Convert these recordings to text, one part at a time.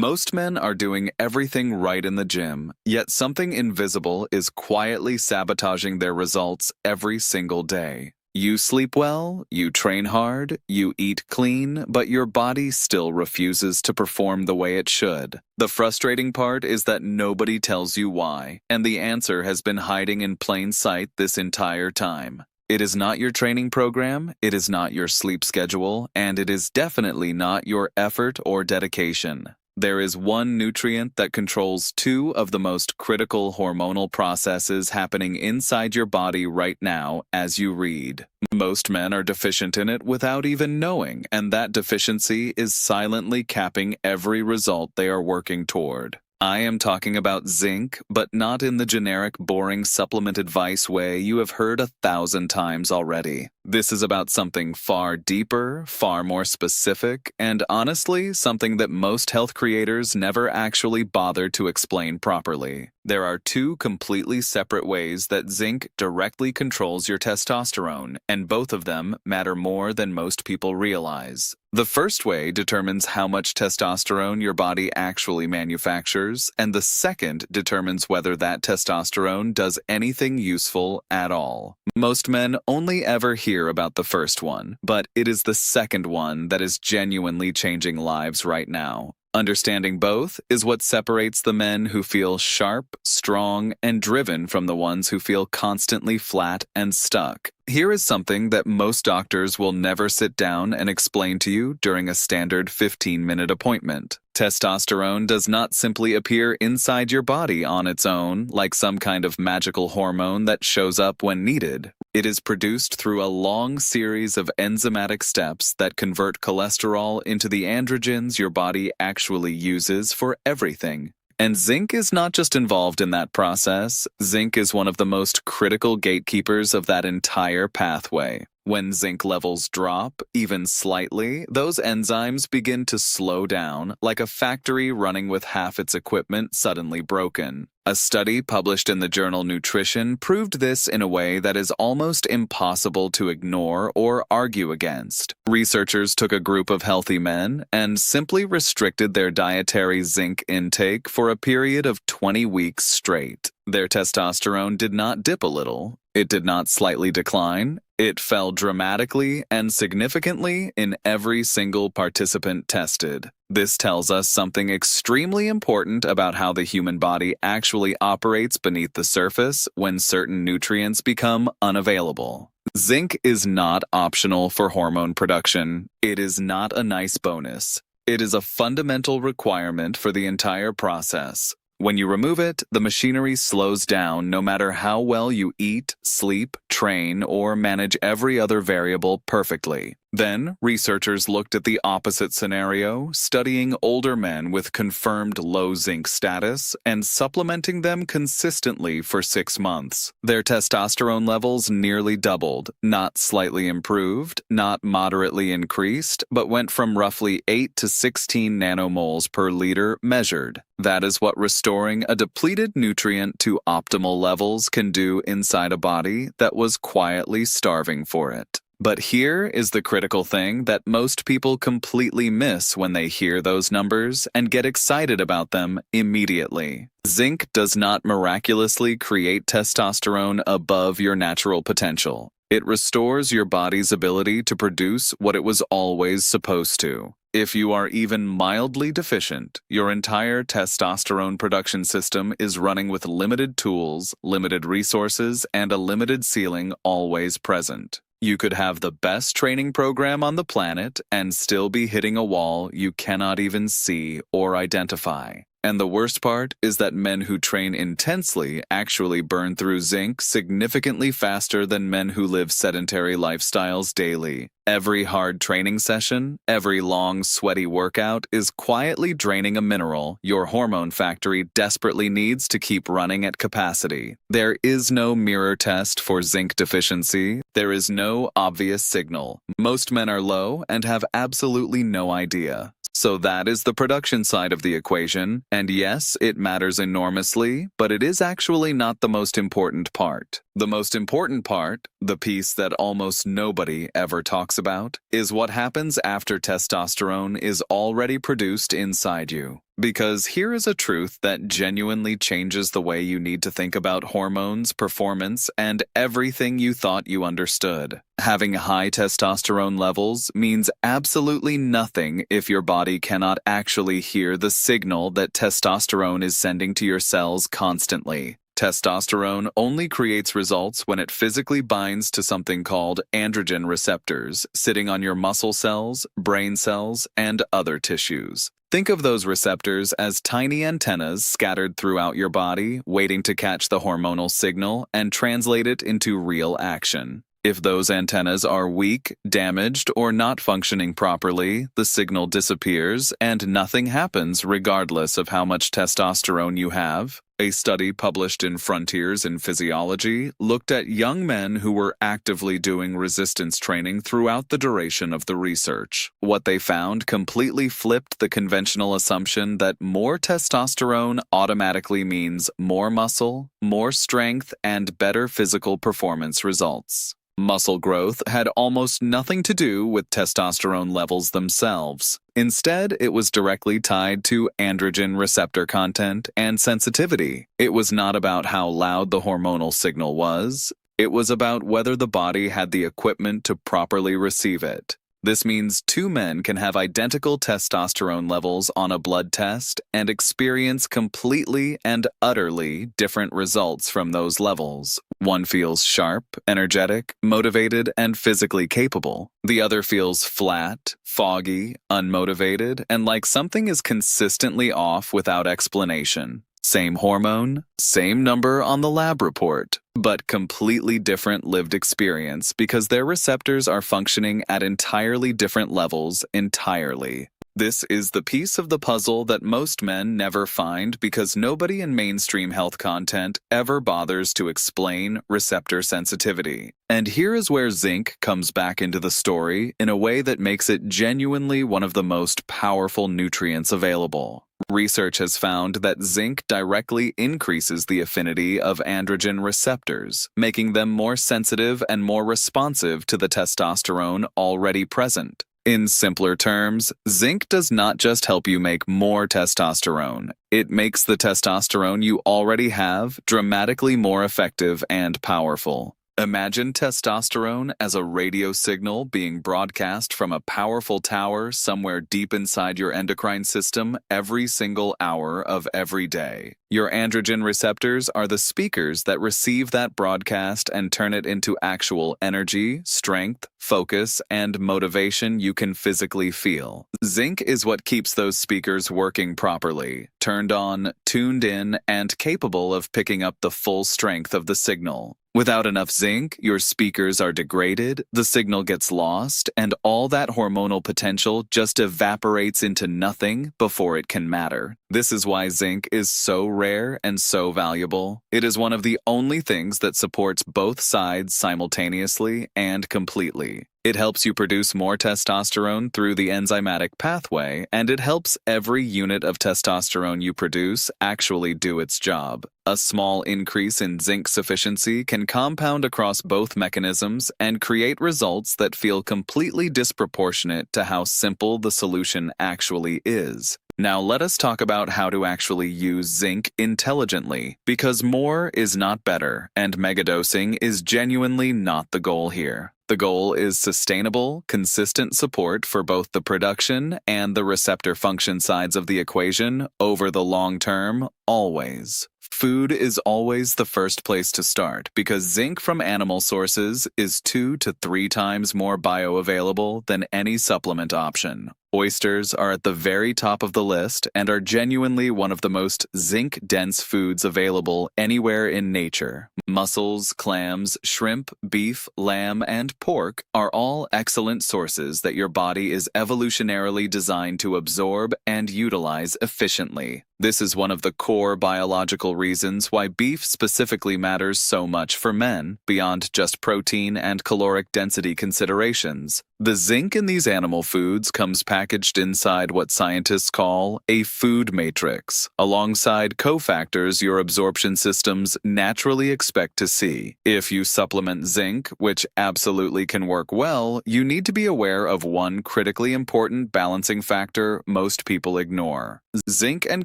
Most men are doing everything right in the gym, yet something invisible is quietly sabotaging their results every single day. You sleep well, you train hard, you eat clean, but your body still refuses to perform the way it should. The frustrating part is that nobody tells you why, and the answer has been hiding in plain sight this entire time. It is not your training program, it is not your sleep schedule, and it is definitely not your effort or dedication. There is one nutrient that controls two of the most critical hormonal processes happening inside your body right now as you read. Most men are deficient in it without even knowing, and that deficiency is silently capping every result they are working toward. I am talking about zinc, but not in the generic boring supplement advice way you have heard 1,000 times already. This is about something far deeper, far more specific, and honestly, something that most health creators never actually bother to explain properly. There are two completely separate ways that zinc directly controls your testosterone, and both of them matter more than most people realize. The first way determines how much testosterone your body actually manufactures, and the second determines whether that testosterone does anything useful at all. Most men only ever hear about the first one, but it is the second one that is genuinely changing lives right now. Understanding both is what separates the men who feel sharp, strong, and driven from the ones who feel constantly flat and stuck. Here is something that most doctors will never sit down and explain to you during a standard 15-minute appointment. Testosterone does not simply appear inside your body on its own, like some kind of magical hormone that shows up when needed. It is produced through a long series of enzymatic steps that convert cholesterol into the androgens your body actually uses for everything. And zinc is not just involved in that process. Zinc is one of the most critical gatekeepers of that entire pathway. When zinc levels drop, even slightly, those enzymes begin to slow down, like a factory running with half its equipment suddenly broken. A study published in the journal Nutrition proved this in a way that is almost impossible to ignore or argue against. Researchers took a group of healthy men and simply restricted their dietary zinc intake for a period of 20 weeks straight. Their testosterone did not dip a little. It did not slightly decline. It fell dramatically and significantly in every single participant tested. This tells us something extremely important about how the human body actually operates beneath the surface when certain nutrients become unavailable. Zinc is not optional for hormone production. It is not a nice bonus. It is a fundamental requirement for the entire process. When you remove it, the machinery slows down no matter how well you eat, sleep, train, or manage every other variable perfectly. Then, researchers looked at the opposite scenario, studying older men with confirmed low zinc status and supplementing them consistently for 6 months. Their testosterone levels nearly doubled, not slightly improved, not moderately increased, but went from roughly 8 to 16 nanomoles per liter measured. That is what restoring a depleted nutrient to optimal levels can do inside a body that was quietly starving for it. But here is the critical thing that most people completely miss when they hear those numbers and get excited about them immediately. Zinc does not miraculously create testosterone above your natural potential. It restores your body's ability to produce what it was always supposed to. If you are even mildly deficient, your entire testosterone production system is running with limited tools, limited resources, and a limited ceiling always present. You could have the best training program on the planet and still be hitting a wall you cannot even see or identify. And the worst part is that men who train intensely actually burn through zinc significantly faster than men who live sedentary lifestyles daily. Every hard training session, every long, sweaty workout is quietly draining a mineral your hormone factory desperately needs to keep running at capacity. There is no mirror test for zinc deficiency. There is no obvious signal. Most men are low and have absolutely no idea. So that is the production side of the equation, and yes, it matters enormously, but it is actually not the most important part. The most important part, the piece that almost nobody ever talks about, is what happens after testosterone is already produced inside you. Because here is a truth that genuinely changes the way you need to think about hormones, performance, and everything you thought you understood. Having high testosterone levels means absolutely nothing if your body cannot actually hear the signal that testosterone is sending to your cells constantly. Testosterone only creates results when it physically binds to something called androgen receptors, sitting on your muscle cells, brain cells, and other tissues. Think of those receptors as tiny antennas scattered throughout your body, waiting to catch the hormonal signal and translate it into real action. If those antennas are weak, damaged, or not functioning properly, the signal disappears and nothing happens regardless of how much testosterone you have. A study published in Frontiers in Physiology looked at young men who were actively doing resistance training throughout the duration of the research. What they found completely flipped the conventional assumption that more testosterone automatically means more muscle, more strength, and better physical performance results. Muscle growth had almost nothing to do with testosterone levels themselves. Instead, it was directly tied to androgen receptor content and sensitivity. It was not about how loud the hormonal signal was. It was about whether the body had the equipment to properly receive it. This means two men can have identical testosterone levels on a blood test and experience completely and utterly different results from those levels. One feels sharp, energetic, motivated, and physically capable. The other feels flat, foggy, unmotivated, and like something is consistently off without explanation. Same hormone, same number on the lab report, but completely different lived experience because their receptors are functioning at entirely different levels entirely. This is the piece of the puzzle that most men never find because nobody in mainstream health content ever bothers to explain receptor sensitivity. And here is where zinc comes back into the story in a way that makes it genuinely one of the most powerful nutrients available. Research has found that zinc directly increases the affinity of androgen receptors, making them more sensitive and more responsive to the testosterone already present. In simpler terms, zinc does not just help you make more testosterone. It makes the testosterone you already have dramatically more effective and powerful. Imagine testosterone as a radio signal being broadcast from a powerful tower somewhere deep inside your endocrine system every single hour of every day. Your androgen receptors are the speakers that receive that broadcast and turn it into actual energy, strength, focus, and motivation you can physically feel. Zinc is what keeps those speakers working properly, turned on, tuned in, and capable of picking up the full strength of the signal. Without enough zinc, your speakers are degraded, the signal gets lost, and all that hormonal potential just evaporates into nothing before it can matter. This is why zinc is so rare and so valuable. It is one of the only things that supports both sides simultaneously and completely. It helps you produce more testosterone through the enzymatic pathway, and it helps every unit of testosterone you produce actually do its job. A small increase in zinc sufficiency can compound across both mechanisms and create results that feel completely disproportionate to how simple the solution actually is. Now let us talk about how to actually use zinc intelligently, because more is not better, and megadosing is genuinely not the goal here. The goal is sustainable, consistent support for both the production and the receptor function sides of the equation over the long term, always. Food is always the first place to start because zinc from animal sources is 2 to 3 times more bioavailable than any supplement option. Oysters are at the very top of the list and are genuinely one of the most zinc-dense foods available anywhere in nature. Mussels, clams, shrimp, beef, lamb, and pork are all excellent sources that your body is evolutionarily designed to absorb and utilize efficiently. This is one of the core biological reasons why beef specifically matters so much for men, beyond just protein and caloric density considerations. The zinc in these animal foods comes packaged inside what scientists call a food matrix, alongside cofactors your absorption systems naturally expect to see. If you supplement zinc, which absolutely can work well, you need to be aware of one critically important balancing factor most people ignore: Zinc and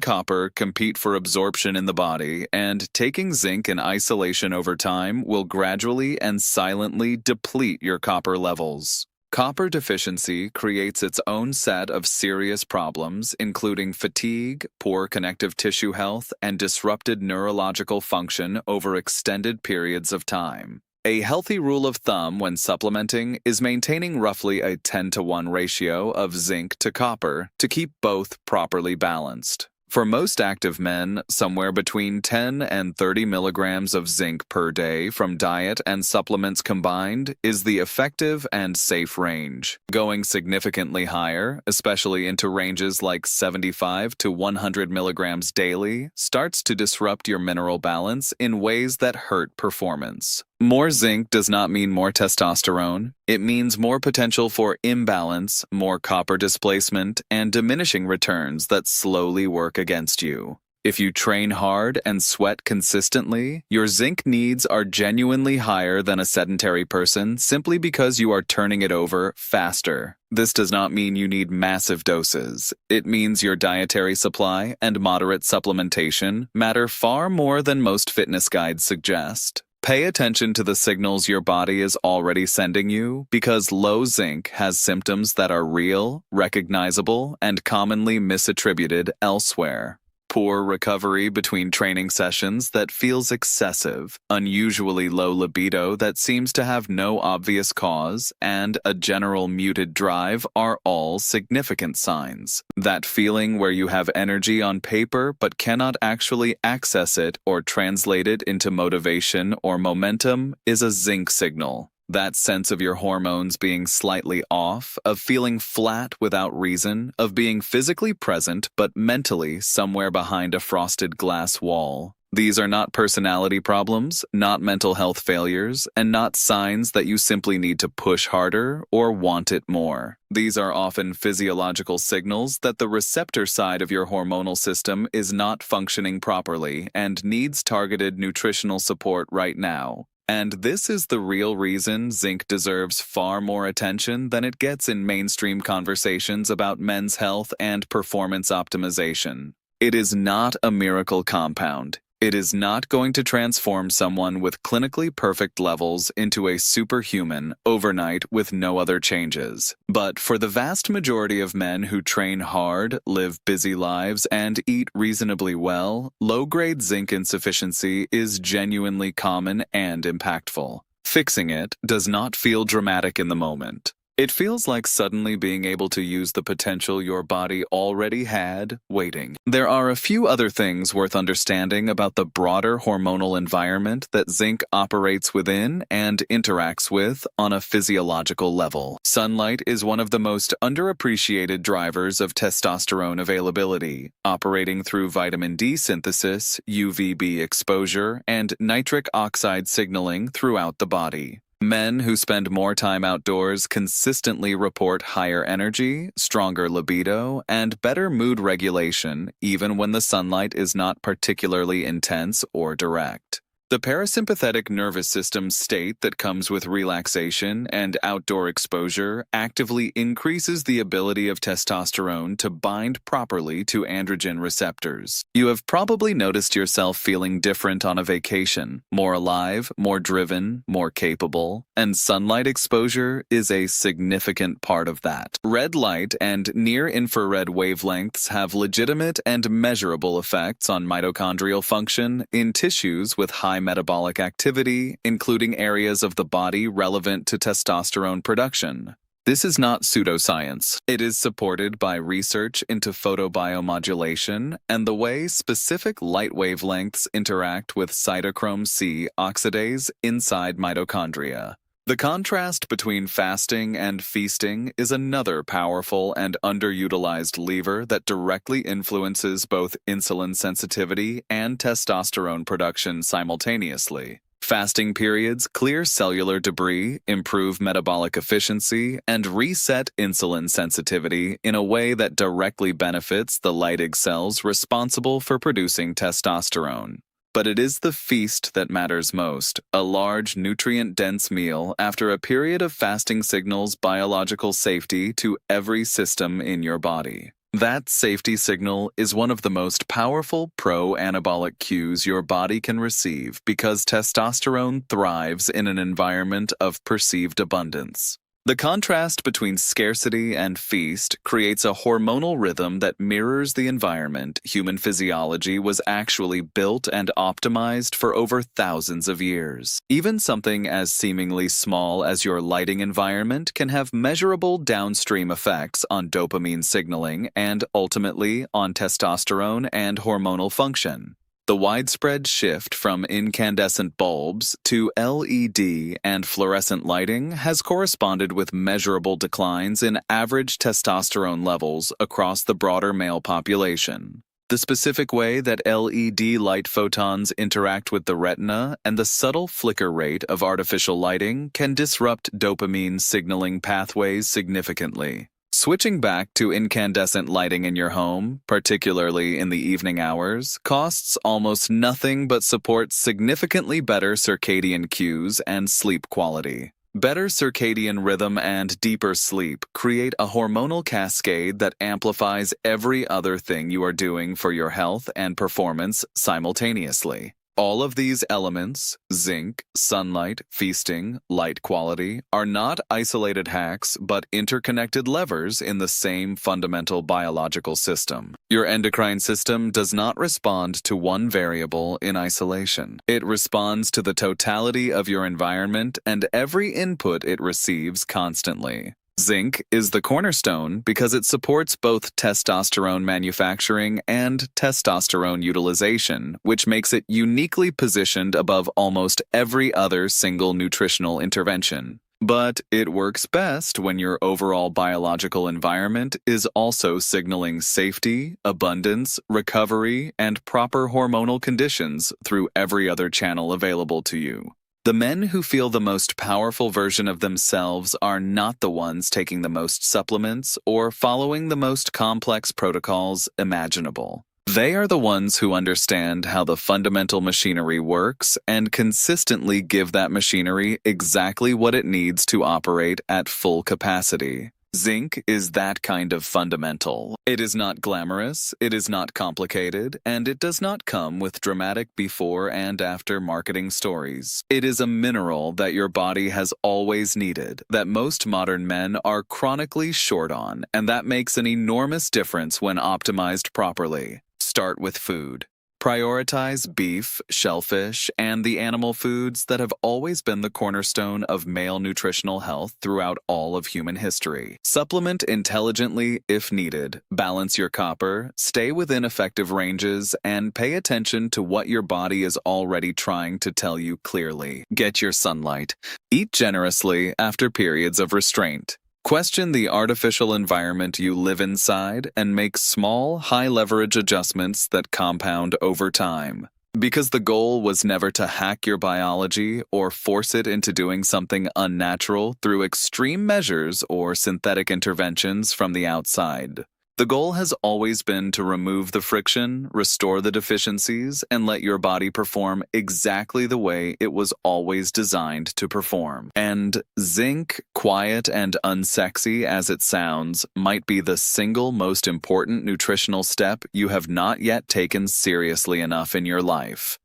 copper compete for absorption in the body, and taking zinc in isolation over time will gradually and silently deplete your copper levels. Copper deficiency creates its own set of serious problems, including fatigue, poor connective tissue health, and disrupted neurological function over extended periods of time. A healthy rule of thumb when supplementing is maintaining roughly a 10-to-1 ratio of zinc to copper to keep both properly balanced. For most active men, somewhere between 10 and 30 milligrams of zinc per day from diet and supplements combined is the effective and safe range. Going significantly higher, especially into ranges like 75 to 100 milligrams daily, starts to disrupt your mineral balance in ways that hurt performance. More zinc does not mean more testosterone. It means more potential for imbalance, more copper displacement, and diminishing returns that slowly work against you. If you train hard and sweat consistently, your zinc needs are genuinely higher than a sedentary person simply because you are turning it over faster. This does not mean you need massive doses. It means your dietary supply and moderate supplementation matter far more than most fitness guides suggest. Pay attention to the signals your body is already sending you, because low zinc has symptoms that are real, recognizable, and commonly misattributed elsewhere. Poor recovery between training sessions that feels excessive, unusually low libido that seems to have no obvious cause, and a general muted drive are all significant signs. That feeling where you have energy on paper but cannot actually access it or translate it into motivation or momentum is a zinc signal. That sense of your hormones being slightly off, of feeling flat without reason, of being physically present but mentally somewhere behind a frosted glass wall. These are not personality problems, not mental health failures, and not signs that you simply need to push harder or want it more. These are often physiological signals that the receptor side of your hormonal system is not functioning properly and needs targeted nutritional support right now. And this is the real reason zinc deserves far more attention than it gets in mainstream conversations about men's health and performance optimization. It is not a miracle compound. It is not going to transform someone with clinically perfect levels into a superhuman overnight with no other changes. But for the vast majority of men who train hard, live busy lives, and eat reasonably well, low-grade zinc insufficiency is genuinely common and impactful. Fixing it does not feel dramatic in the moment. It feels like suddenly being able to use the potential your body already had waiting. There are a few other things worth understanding about the broader hormonal environment that zinc operates within and interacts with on a physiological level. Sunlight is one of the most underappreciated drivers of testosterone availability, operating through vitamin D synthesis, UVB exposure, and nitric oxide signaling throughout the body. Men who spend more time outdoors consistently report higher energy, stronger libido, and better mood regulation even when the sunlight is not particularly intense or direct. The parasympathetic nervous system state that comes with relaxation and outdoor exposure actively increases the ability of testosterone to bind properly to androgen receptors. You have probably noticed yourself feeling different on a vacation, more alive, more driven, more capable, and sunlight exposure is a significant part of that. Red light and near-infrared wavelengths have legitimate and measurable effects on mitochondrial function in tissues with high metabolic activity, including areas of the body relevant to testosterone production. This is not pseudoscience. It is supported by research into photobiomodulation and the way specific light wavelengths interact with cytochrome C oxidase inside mitochondria. The contrast between fasting and feasting is another powerful and underutilized lever that directly influences both insulin sensitivity and testosterone production simultaneously. Fasting periods clear cellular debris, improve metabolic efficiency, and reset insulin sensitivity in a way that directly benefits the Leydig cells responsible for producing testosterone. But it is the feast that matters most. A large, nutrient-dense meal after a period of fasting signals biological safety to every system in your body. That safety signal is one of the most powerful pro-anabolic cues your body can receive because testosterone thrives in an environment of perceived abundance. The contrast between scarcity and feast creates a hormonal rhythm that mirrors the environment human physiology was actually built and optimized for over thousands of years. Even something as seemingly small as your lighting environment can have measurable downstream effects on dopamine signaling and ultimately on testosterone and hormonal function. The widespread shift from incandescent bulbs to LED and fluorescent lighting has corresponded with measurable declines in average testosterone levels across the broader male population. The specific way that LED light photons interact with the retina and the subtle flicker rate of artificial lighting can disrupt dopamine signaling pathways significantly. Switching back to incandescent lighting in your home, particularly in the evening hours, costs almost nothing but supports significantly better circadian cues and sleep quality. Better circadian rhythm and deeper sleep create a hormonal cascade that amplifies every other thing you are doing for your health and performance simultaneously. All of these elements, zinc, sunlight, feasting, light quality, are not isolated hacks but interconnected levers in the same fundamental biological system. Your endocrine system does not respond to one variable in isolation. It responds to the totality of your environment and every input it receives constantly. Zinc is the cornerstone because it supports both testosterone manufacturing and testosterone utilization, which makes it uniquely positioned above almost every other single nutritional intervention. But it works best when your overall biological environment is also signaling safety, abundance, recovery, and proper hormonal conditions through every other channel available to you. The men who feel the most powerful version of themselves are not the ones taking the most supplements or following the most complex protocols imaginable. They are the ones who understand how the fundamental machinery works and consistently give that machinery exactly what it needs to operate at full capacity. Zinc is that kind of fundamental. It is not glamorous, it is not complicated, and it does not come with dramatic before and after marketing stories. It is a mineral that your body has always needed, that most modern men are chronically short on, and that makes an enormous difference when optimized properly. Start with food. Prioritize beef, shellfish, and the animal foods that have always been the cornerstone of male nutritional health throughout all of human history. Supplement intelligently if needed. Balance your copper, stay within effective ranges, and pay attention to what your body is already trying to tell you clearly. Get your sunlight. Eat generously after periods of restraint. Question the artificial environment you live inside and make small, high-leverage adjustments that compound over time. Because the goal was never to hack your biology or force it into doing something unnatural through extreme measures or synthetic interventions from the outside. The goal has always been to remove the friction, restore the deficiencies, and let your body perform exactly the way it was always designed to perform. And zinc, quiet and unsexy as it sounds, might be the single most important nutritional step you have not yet taken seriously enough in your life.